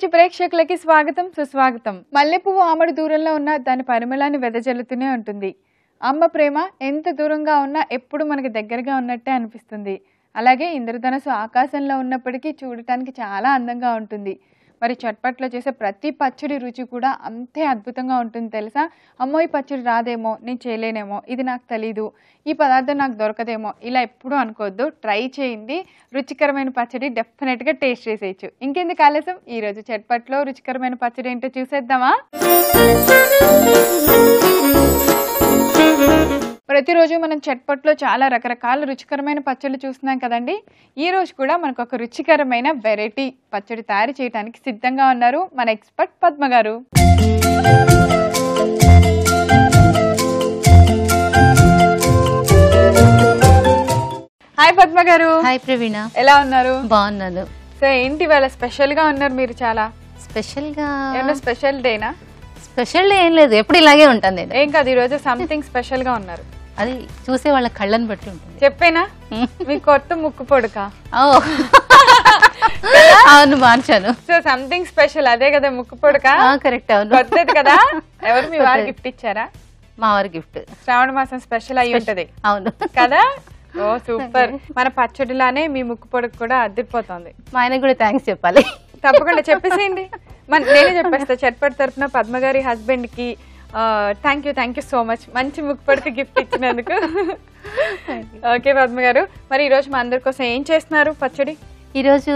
అభిరుచి ప్రేక్షకులకి స్వాగతం సుస్వాగతం. మల్లెపువ్వు ఆమడు దూరంలో ఉన్న దాని పరిమళాన్ని వెదజల్లుతూనే ఉంటుంది. అమ్మ ప్రేమ ఎంత దూరంగా ఉన్నా ఎప్పుడు మనకి దగ్గరగా ఉన్నట్టే అనిపిస్తుంది. అలాగే ఇంద్రధనస్సు ఆకాశంలో ఉన్నప్పటికీ చూడటానికి చాలా అందంగా ఉంటుంది. మరి చట్పట్లో చేసే ప్రతి పచ్చడి రుచి కూడా అంతే అద్భుతంగా ఉంటుంది తెలుసా. అమ్మో ఈ పచ్చడి రాదేమో, నేను చేయలేనేమో, ఇది నాకు తెలీదు, ఈ పదార్థం నాకు దొరకదేమో, ఇలా ఎప్పుడూ అనుకోవద్దు. ట్రై చేయండి, రుచికరమైన పచ్చడి డెఫినెట్గా టేస్ట్ చేసేయచ్చు. ఇంకెందుకు ఆలస్యం, ఈరోజు చట్పట్లో రుచికరమైన పచ్చడి ఏంటో చూసేద్దామా. ప్రతిరోజు మనం చట్పట్లో చాలా రకరకాల రుచికరమైన పచ్చళ్ళు చూస్తున్నాం కదండి. ఈ రోజు కూడా మనకు ఒక రుచికరమైన వెరైటీ పచ్చడి తయారు చేయడానికి సిద్ధంగా ఉన్నారు మన ఎక్స్పర్ట్ పద్మ గారు. హాయ్ పద్మ గారు. హాయ్ ప్రవీణ, ఎలా ఉన్నారు? బాగున్నాను. సో ఏంటి ఇవాళ స్పెషల్ గా ఉన్నారు మీరు? చాలా స్పెషల్ గా ఏమన్నా స్పెషల్ డేనా? స్పెషల్ ఏం లేదు, ఎప్పుడు ఇలాగే ఉంటాను నేను. ఏం కాదు, ఈ రోజు సంథింగ్ స్పెషల్ గా ఉన్నారు. అది చూసే వాళ్ళ కళ్ళని బట్టి ఉంటుంది. చెప్పేనా మీ కొత్త ముక్కు పొడక? అవును, మార్చాను. సో సంథింగ్ స్పెషల్, అదే కదా ముక్కు పొడక. కరెక్ట్, అవును. కొత్తది కదా. ఎవరు మీ వారు గిఫ్ట్ ఇచ్చారా? మా వారి గిఫ్ట్. శ్రావణ మాసం స్పెషల్ అయి ఉంటది. అవును కదా. ఓ సూపర్. మన పచ్చడిలానే మీ ముక్కు పొడక కూడా అద్దరిపోతుంది. మా ఆయన కూడా థ్యాంక్స్ చెప్పాలి. తప్పకుండా చెప్పేసేయండి. నేనే చెప్పేస్తా. చట్పట్ తరఫున పద్మ గారి హస్బెండ్ కి థ్యాంక్ యూ సో మచ్, మంచి ముక్కు పొడక గిఫ్ట్ ఇచ్చినందుకు. ఓకే పద్మ గారు, మరి ఈ రోజు మా అందరి కోసం ఏం చేస్తున్నారు పచ్చడి? ఈ రోజు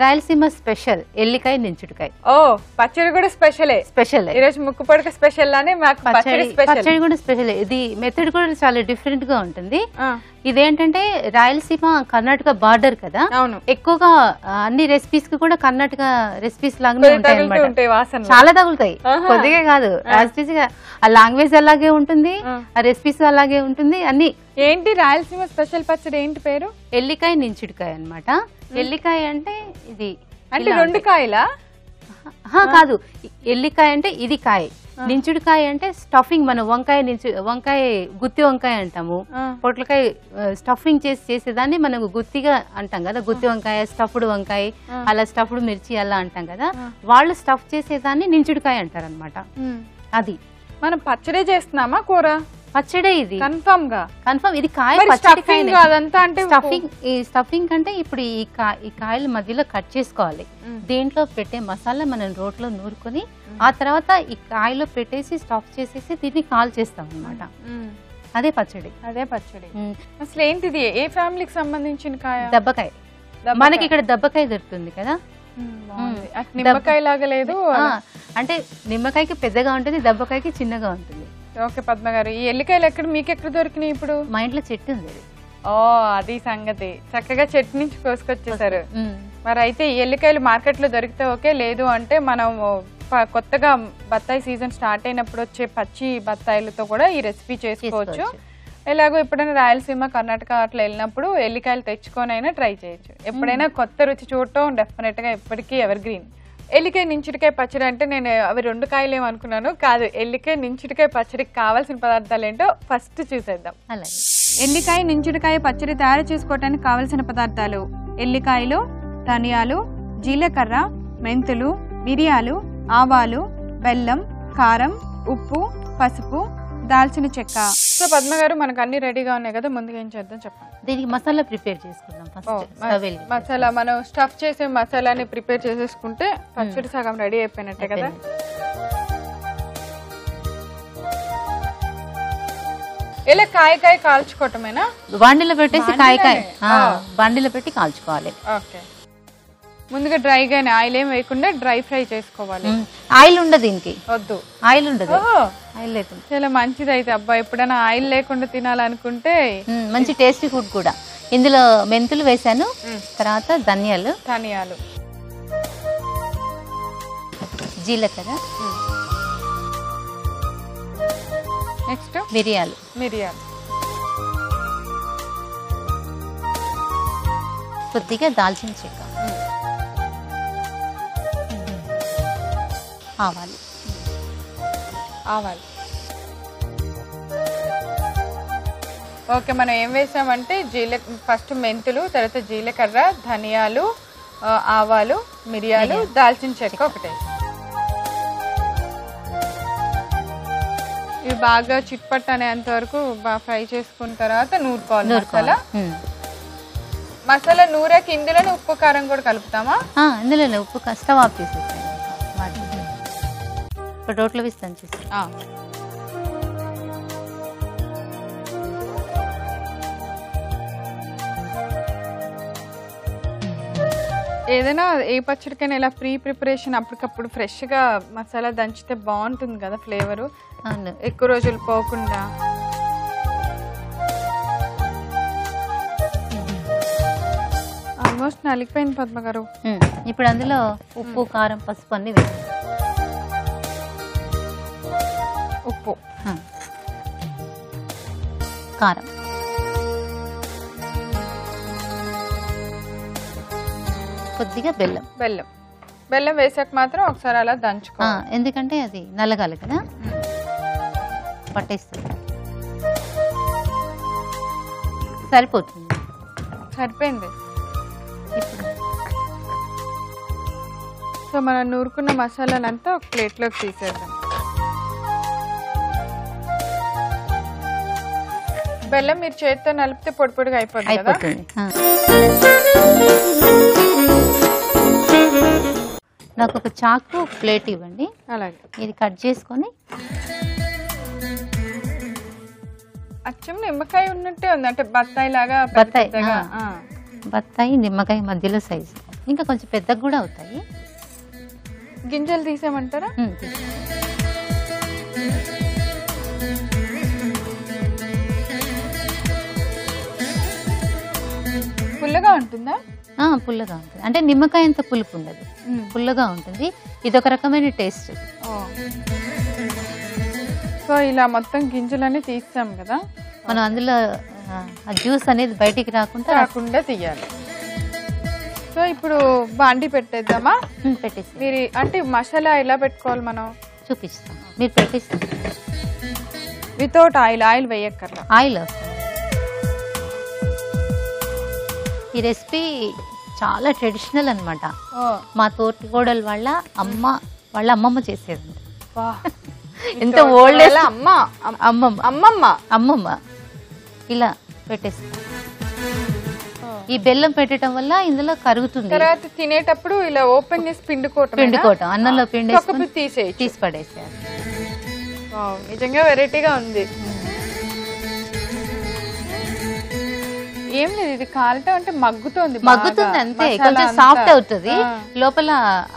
రాయలసీమ స్పెషల్ ఎల్లికాయ నించుడుకాయ. ఓ పచ్చడి కూడా స్పెషలే. స్పెషల్ ఈ రోజు ముక్కు పొడక స్పెషల్ లానే మాకు పచ్చడి కూడా స్పెషల్. ఇది మెథడ్ కూడా చాలా డిఫరెంట్ గా ఉంటుంది. ఇదేంటంటే రాయలసీమ కర్ణాటక బార్డర్ కదా. అవును, ఎక్కువగా అన్ని రెసిపీస్ కి కూడా కర్ణాటక రెసిపీస్ లాగానే ఉంటాయి. చాలా తగులుతాయి, కొద్దిగా కాదు. యాజ్ గా ఆ లాంగ్వేజ్ అలాగే ఉంటుంది, ఆ రెసిపీస్ అలాగే ఉంటుంది అన్ని. ఏంటి రాయలసీమ స్పెషల్ పచ్చడి ఏంటి పేరు? ఎల్లికాయ నించుడుకాయ అన్నమాట. ఎల్లికాయ అంటే ఇది అంటే రెండు కాయలా? కాదు, ఎల్లికాయ అంటే ఇది కాయ, నించుడుకాయ అంటే స్టఫింగ్. మనం వంకాయ గుత్తి వంకాయ అంటాము, పొట్లకాయ స్టఫింగ్ చేసేదాన్ని మనం గుత్తిగా అంటాం కదా. గుత్తి వంకాయ, స్టఫ్డ్ వంకాయ, అలా స్టఫ్డ్ మిర్చి అలా అంటాం కదా. వాళ్ళు స్టఫ్ చేసేదాన్ని నించుడుకాయ అంటారు అనమాట. అది మనం పచ్చడే చేస్తున్నామా కూర? పచ్చడే ఇది కన్ఫర్మ్. ఇది కాయ పచ్చడి. అదంతా అంటే స్టఫింగ్ అంటే ఇప్పుడు ఈ కాయలు మధ్యలో కట్ చేసుకోవాలి. దీంట్లో పెట్టే మసాలా మనం రోట్లో నూరుకొని ఆ తర్వాత ఈ కాయలో పెట్టేసి స్టఫ్ చేసేసి దీన్ని కాల్ చేస్తాం అన్నమాట. అదే పచ్చడి. అసలు ఏంటిది? ఏ ఫ్యామిలీకి సంబంధించిన కాయ? దబ్బకాయ. మనకి ఇక్కడ దబ్బకాయ దొరుకుతుంది కదా. నిమ్మకాయ లాగా లేదు అంటే నిమ్మకాయకి పెద్దగా ఉంటుంది, దబ్బకాయకి చిన్నగా ఉంటుంది. ఓకే పద్మ గారు, ఈ ఎల్లికాయలు ఎక్కడ మీకు ఎక్కడ దొరికినాయి? ఇప్పుడు మా ఇంట్లో చెట్టు ఉంది. ఓ అది సంగతి. చక్కగా చెట్టు నుంచి కోసుకొచ్చేసారు. మరి అయితే ఈ ఎల్లికాయలు మార్కెట్ లో దొరికితే ఓకే, లేదు అంటే మనం కొత్తగా బత్తాయి సీజన్ స్టార్ట్ అయినప్పుడు వచ్చే పచ్చి బత్తాయిలతో కూడా ఈ రెసిపీ చేసుకోవచ్చు. ఎలాగో ఎప్పుడైనా రాయలసీమ కర్ణాటక అట్లా వెళ్ళినప్పుడు ఎల్లికాయలు తెచ్చుకొని అయినా ట్రై చేయొచ్చు. ఎప్పుడైనా కొత్త రుచి చూడటం డెఫినెట్ గా ఎప్పటికీ ఎవర్ గ్రీన్. ఎల్లికాయ నించుడికాయ పచ్చడి అంటే నేను అవి రెండు కాయలు ఏమనుకున్నాను. కాదు, ఎల్లికాయ నించుడికాయ పచ్చడికి కావాల్సిన పదార్థాలు ఏంటో ఫస్ట్ చూసేద్దాం. అలాగే, ఎల్లికాయ నించుడికాయ పచ్చడి తయారు చేసుకోవడానికి కావలసిన పదార్థాలు: ఎల్లికాయలు, ధనియాలు, జీలకర్ర, మెంతులు, మిరియాలు, ఆవాలు, బెల్లం, కారం, ఉప్పు, పసుపు, దాల్చిన చెక్క. సో పద్మ గారు, మనకు అన్ని రెడీగా ఉన్నాయి కదా, ముందుగా ఏం చేద్దాం చెప్పండి. దీనికి మసాలా ప్రిపేర్ చేసుకుందాం. మసాలా మనం స్టఫ్ చేసే మసాలాని ప్రిపేర్ చేసేసుకుంటే పచ్చడి సగం రెడీ అయిపోయినట్టే కదా. ఇలా కాయ కాల్చుకోవటమేనా? బాండిలో పెట్టేసి బాండిలో పెట్టి కాల్చుకోవాలి. ఓకే, ముందుగా డ్రైగానే ఆయిల్ ఏం వేయకుండా డ్రై ఫ్రై చేసుకోవాలి. ఆయిల్ ఉండదు దీనికి. వద్దు, ఆయిల్ ఉండదు. ఆయిల్ లేకుండా చాలా మంచిది. అయితే అబ్బా, ఎప్పుడైనా ఆయిల్ లేకుండా తినాలనుకుంటే మంచి టేస్టీ ఫుడ్ కూడా. ఇందులో మెంతులు వేసాను, తర్వాత ధనియాలు, జీలకర్ర, నెక్స్ట్ మిరియాలు, కొద్దిగా దాల్చిన చెక్క, ఆవాలు. ఓకే, మనం ఏం వేసామంటే ఫస్ట్ మెంతులు, తర్వాత జీలకర్ర, ధనియాలు, ఆవాలు, మిరియాలు, దాల్చిన చెక్క ఒకటే. ఇవి బాగా చిట్పట్ అనేంత వరకు బాగా ఫ్రై చేసుకున్న తర్వాత నూరుకోవాలి మసాలా. మసాలా నూరాక ఇందులోనే ఉప్పు కారం కూడా కలుపుతామా? ఇందులోనే ఉప్పు స్టవ్ ఆఫ్ చేసేస్తాను. ఇప్పుడు రోట్లో వేస్తాను చేసి. ఏదైనా ఏ పచ్చడికైనా ఇలా ప్రీ ప్రిపరేషన్ అప్పటికప్పుడు ఫ్రెష్గా మసాలా దంచితే బాగుంటుంది కదా ఫ్లేవరు, ఎక్కువ రోజులు పోకుండా. ఆల్మోస్ట్ నలిగిపోయింది పద్మ గారు. ఇప్పుడు అందులో ఉప్పు, కారం, పసుపు అన్ని వేస్తాం. ఉప్పు, కారం, కొద్దిగా బెల్లం. బెల్లం బెల్లం వేసాక మాత్రం ఒకసారి అలా దంచుకో, ఎందుకంటే అది నలగాలి కదా, పట్టేస్తుంది. సరిపోతుంది. సరిపోయింది. సో మనం నూరుకున్న మసాలానంతా ఒక ప్లేట్లోకి తీసేద్దాం. బెల్లం మీరు చేతితో నలిపితే పొడి పొడిగా అయిపోతుంది. నాకు ఒక చాకు ప్లేట్ ఇవ్వండి. అలాగే. ఇది కట్ చేసుకొని అచ్చం నిమ్మకాయ ఉన్నట్టే ఉంది, అంటే బత్తాయి లాగా. బత్తాయి నిమ్మకాయ మధ్యలో సైజు, ఇంకా కొంచెం పెద్దగా కూడా అవుతాయి. గింజలు తీసేయమంటారా? పుల్లగా ఉంటుందా? పుల్లగా ఉంటుంది, అంటే నిమ్మకాయ అంత పులుపు ఉండదు, పుల్లగా ఉంటుంది. ఇది ఒక రకమైన టేస్ట్. సో ఇలా మొత్తం గింజలన్నీ తీస్తాం కదా, మనం అందులో జ్యూస్ అనేది బయటికి రాకుండా తీయాలి. సో ఇప్పుడు బాండి పెట్టేద్దామా? పెట్టేసి. మీరు అంటే మసాలా ఎలా పెట్టుకోవాలి మనం చూపిస్తాం, మీరు పెట్టేస్తాం. వితౌట్ ఆయిల్, ఆయిల్ వేయక్కర్లా. ఆయిల్ వస్తుంది. ఈ రెసిపీ చాలా ట్రెడిషనల్ అనమాట. మా తోటికోడలు వాళ్ళ అమ్మమ్మ చేసేది. ఎంత ఓల్డ్ అమ్మమ్మ ఇలా పెట్టేస్తాం. ఈ బెల్లం పెట్టడం వల్ల ఇందులో కరుగుతుంది. తర్వాత తినేటప్పుడు ఇలా ఓపెన్ చేసి పిండుకోవటం, అన్నంలో పిండేసుకొని తీసి పడేసారు. నిజంగా వెరైటీగా ఉంది. ఏం లేదు, ఇది కాలటం అంటే మగ్గుతుంది అంతే, కొంచెం సాఫ్ట్ అవుతుంది. లోపల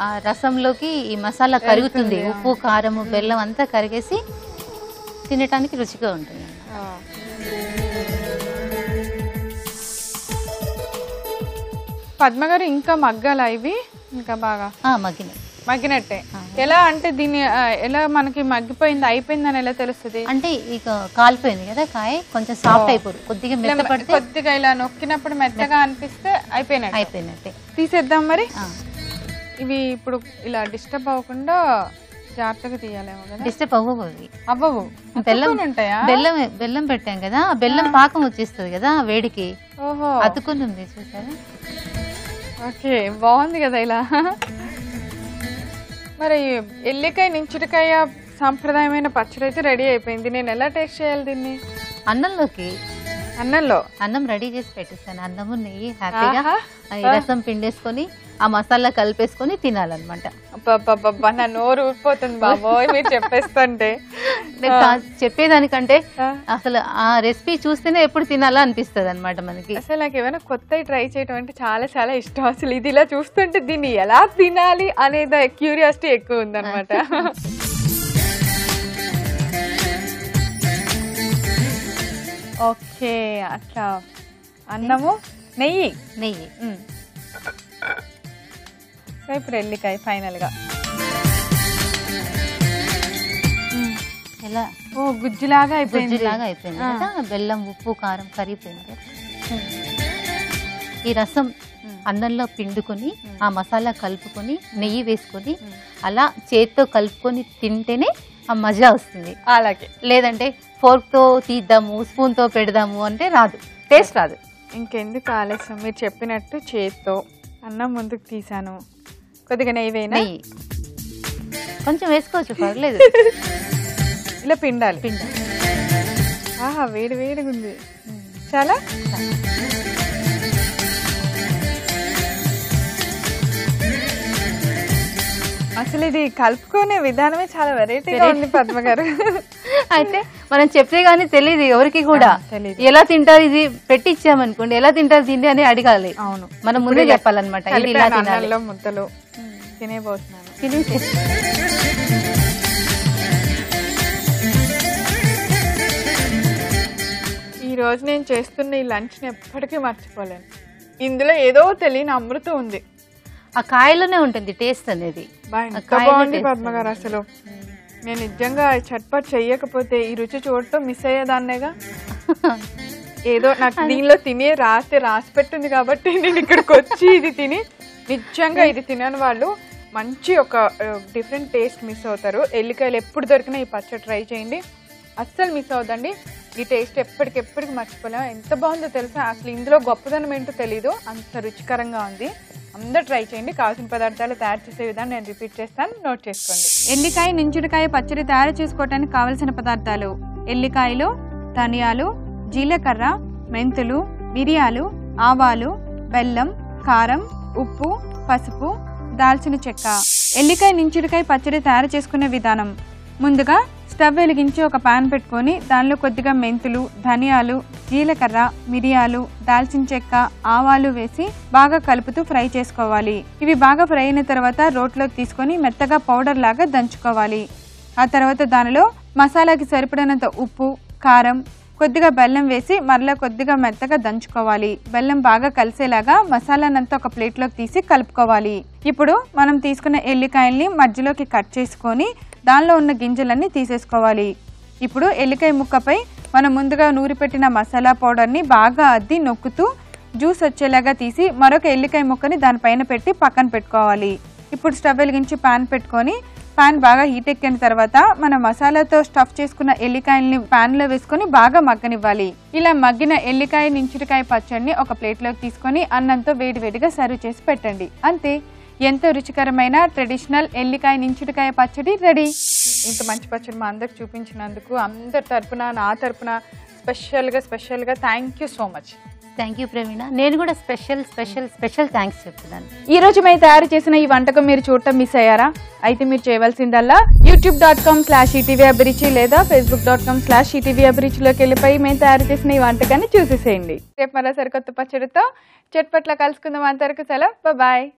ఆ రసంలోకి ఈ మసాలా కరుగుతుంది. ఉప్పు, కారం, బెల్లం అంతా కరిగేసి తినటానికి రుచిగా ఉంటుంది. పద్మ గారు ఇంకా మగ్గాల ఇవి? ఇంకా బాగా మగ్గినట్టే. ఎలా అంటే దీన్ని ఎలా మనకి మగ్గిపోయింది అయిపోయింది అని ఎలా తెలుస్తుంది? అంటే ఇక కాలిపోయింది కదా కాయ, కొంచెం సాఫ్ట్ అయిపోతుంది. కొద్దిగా మెత్తపడితే, కొద్దిగా ఇలా నొక్కినప్పుడు మెత్తగా అనిపిస్తే అయిపోయినట్టే. తీసేద్దాం మరి. ఇవి ఇప్పుడు ఇలా డిస్టర్బ్ అవ్వకుండా జాగ్రత్తగా తీయాలేమో కదా. డిస్టర్బ్ అవ్వవు. బెల్లం పెట్టాం కదా, బెల్లం పాకం వచ్చేస్తుంది కదా వేడికి. అతుకుని ఉంది చూసారా? ఓకే, బాగుంది కదా ఇలా. మరి ఎల్లికాయ నించుడికాయ సాంప్రదాయమైన పచ్చడి అయితే రెడీ అయిపోయింది. నేను ఎలా టేస్ట్ చేయాలి దీన్ని? అన్నం రెడీ చేసి పెట్టేస్తాను. అన్నము నెయ్యి హ్యాపీగా రసం పిండేసుకొని ఆ మసాలా కలిపేసుకొని తినాలన్నమాట. నా నోరు ఊరిపోతుంది బాబోయ్ మీరు చెప్పేస్తుంటే. చెప్పేదానికంటే అసలు ఆ రెసిపీ చూస్తేనే ఎప్పుడు తినాలా అనిపిస్తుంది అనమాట మనకి. అసలు నాకు ఏమైనా కొత్తవి ట్రై చేయడం అంటే చాలా చాలా ఇష్టం. అసలు ఇది ఇలా చూస్తుంటే దీన్ని ఎలా తినాలి అనేది క్యూరియాసిటీ ఎక్కువ ఉందన్నమాట. ఓకే, అట్లా అన్నము నెయ్యి. ఇప్పుడు ఎల్లికాయ ఫైనల్ గా ఎలా గుజ్జులాగా అయిపోయింది కదా. బెల్లం, ఉప్పు, కారం కరిగిపోయింది. ఈ రసం అన్నంలో పిండుకొని ఆ మసాలా కలుపుకొని నెయ్యి వేసుకొని అలా చేత్తో కలుపుకొని తింటేనే ఆ మజా వస్తుంది. అలాగే, లేదంటే ఫోర్క్ తో తీద్దాము, స్పూన్ తో పెడదాము అంటే రాదు, టేస్ట్ రాదు. ఇంకెందుకు ఆలస్యం, మీరు చెప్పినట్టు చేత్తో అన్నం ముందుకు తీసాను, కొద్దిగా నెయ్యి వేయనా? నెయ్యి కొంచెం వేసుకోవచ్చు, పర్లేదు. ఇలా పిండాలి. పిండాలి. ఆహా, వేడి వేడిగా ఉంది. చాలా అసలు ఇది కలుపుకునే విధానమే చాలా వెరైటీగా ఉంది పద్మ గారు. అయితే మనం చెప్తే గానీ తెలియదు ఎవరికి కూడా. తెలీదు. ఎలా తింటారు ఇది పెట్టి ఇచ్చామనుకోండి, ఎలా తింటారు దీన్ని అని అడగాలి. అవును, మనం ముందే చెప్పాలన్నమాట, ఇది ఇలా తినాలి. అన్నంలో ముద్దలు తినేబోతున్నాను. తినేసి ఈ రోజు నేను చేస్తున్న ఈ లంచ్ ని ఎప్పటికీ మర్చిపోలేను. ఇందులో ఏదో తెలియని అమృతం ఉంది. ఆ కాయలోనే ఉంటుంది టేస్ట్ అనేది. ఎంత బాగుంది పద్మ గారు. అసలు నేను నిజంగా చట్పట్ చెయ్యకపోతే ఈ రుచి చూడటం మిస్ అయ్యేదాన్నేగా. ఏదో నాకు దీనిలో తినే రాసి పెట్టింది కాబట్టి నేను ఇక్కడికి వచ్చి ఇది తిని, నిజంగా ఇది తినని వాళ్ళు మంచి ఒక డిఫరెంట్ టేస్ట్ మిస్ అవుతారు. ఎల్లికాయలు ఎప్పుడు దొరికినా ఈ పచ్చడి ట్రై చేయండి, అస్సలు మిస్ అవుతండి. ఈ టేస్ట్ ఎప్పటికెప్పటికి మర్చిపోలేము. ఎంత బాగుందో తెలుసా, అసలు ఇందులో గొప్పదనం ఏంటో తెలీదు, అంత రుచికరంగా ఉంది. అందరూ ట్రై చేయండి. కావాల్సిన పదార్థాలు తయారు చేసే విధానం నేను రిపీట్ చేస్తాను, నోట్ చేసుకోండి. ఎల్లికాయ నించుడికాయ పచ్చడి తయారు చేసుకోవడానికి కావలసిన పదార్థాలు: ఎల్లికాయలు, ధనియాలు, జీలకర్ర, మెంతులు, మిరియాలు, ఆవాలు, బెల్లం, కారం, ఉప్పు, పసుపు, దాల్చిన చెక్క. ఎల్లికాయ నించుడికాయ పచ్చడి తయారు చేసుకునే విధానం: ముందుగా స్టవ్ వెలిగించి ఒక పాన్ పెట్టుకొని దానిలో కొద్దిగా మెంతులు, ధనియాలు, జీలకర్ర, మిరియాలు, దాల్చిన చెక్క, ఆవాలు వేసి బాగా కలుపుతూ ఫ్రై చేసుకోవాలి. ఇవి బాగా ఫ్రై అయిన తర్వాత రోట్లోకి తీసుకొని మెత్తగా పౌడర్ లాగా దంచుకోవాలి. ఆ తర్వాత దానిలో మసాలాకి సరిపడినంత ఉప్పు, కారం, కొద్దిగా బెల్లం వేసి మరలా కొద్దిగా మెత్తగా దంచుకోవాలి. బెల్లం బాగా కలిసేలాగా మసాలానంతా ఒక ప్లేట్లోకి తీసి కలుపుకోవాలి. ఇప్పుడు మనం తీసుకున్న ఎల్లికాయల్ని మధ్యలోకి కట్ చేసుకొని దానిలో ఉన్న గింజలన్నీ తీసేసుకోవాలి. ఇప్పుడు ఎల్లికాయ ముక్కపై మనం ముందుగా నూరిపెట్టిన మసాలా పౌడర్ని బాగా అద్ది నొక్కుతూ జ్యూస్ వచ్చేలాగా తీసి మరొక ఎల్లికాయ ముక్కని దానిపైన పెట్టి పక్కన పెట్టుకోవాలి. ఇప్పుడు స్టవ్ వెలిగించి పాన్ పెట్టుకొని పాన్ బాగా హీట్ ఎక్కిన తర్వాత మన మసాలాతో స్టఫ్ చేసుకున్న ఎల్లికాయల్ని పాన్ లో వేసుకొని బాగా మగ్గనివ్వాలి. ఇలా మగ్గిన ఎల్లికాయ నించుడికాయ పచ్చడిని ఒక ప్లేట్లోకి తీసుకొని అన్నంతో వేడివేడిగా సర్వ్ చేసి పెట్టండి. అంతే, ఎంతో రుచికరమైన ట్రెడిషనల్ ఎల్లికాయ నించుడికాయ పచ్చడి రెడీ. ఇంత మంచి పచ్చడి మా అందరికి చూపించినందుకు అందరి తరపున, నా తరపున స్పెషల్గా thank you so much. Thank you Praveena. నేను కూడా స్పెషల్ థ్యాంక్స్ చెప్తున్నాను. ఈ రోజు మేము తయారు చేసిన ఈ వంటకం మీరు చూడటం మిస్ అయ్యారా? అయితే మీరు చేయవలసిందల్లా youtube.com/etvabirchi లేదా facebook.com/etvabirchiలోకి వెళ్ళిపోయి మేము తయారు చేసిన ఈ వంటకాన్ని చూసేసేయండి. రేపు మరో సరికొత్త పచ్చడితో చట్పట్ల కలుసుకుందాం. అంతవరకు సెలవు, బాయ్.